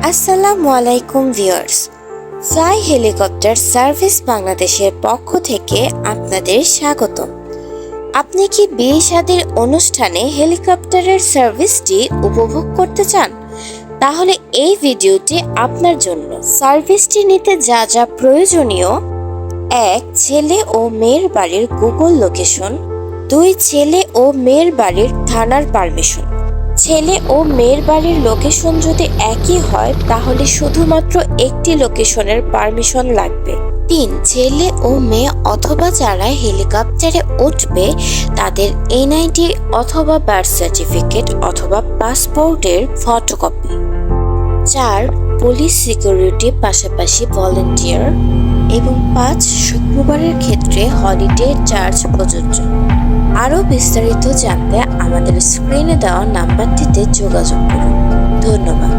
আসসালামু আলাইকুম viewers, fly helicopter service বাংলাদেশের পক্ষ থেকে আপনাদের স্বাগতম। আপনি কি বিয়ে শাদীর অনুষ্ঠানে হেলিকপ্টারের সার্ভিসটি উপভোগ করতে চান? তাহলে এই ভিডিওটি আপনার জন্য। সার্ভিসটি নিতে যা যা প্রয়োজনীয়: 1. ছেলে ও মেয়ের বাড়ির গুগল লোকেশন। 2. ছেলে ও মেয়ের বাড়ির থানার পারমিশন। ছেলে ও মেয়ের বাড়ির লোকেশন যদি একই হয় তাহলে শুধুমাত্র একটি লোকেশনের পারমিশন লাগবে। 3. ছেলে ও মেয়ে অথবা যারা হেলিকপ্টারে উঠবে তাদের এনআইডি অথবা বার্থ সার্টিফিকেট অথবা পাসপোর্টের ফটোকপি। 4. পুলিশ সিকিউরিটি পাশাপাশি ভলান্টিয়ার। এবং 5. শুক্রবারের ক্ষেত্রে হলিডে চার্জ প্রযোজ্য। আরও বিস্তারিত জানতে আমাদের স্ক্রিনে দেওয়া নাম্বারটিতে যোগাযোগ করুন। ধন্যবাদ।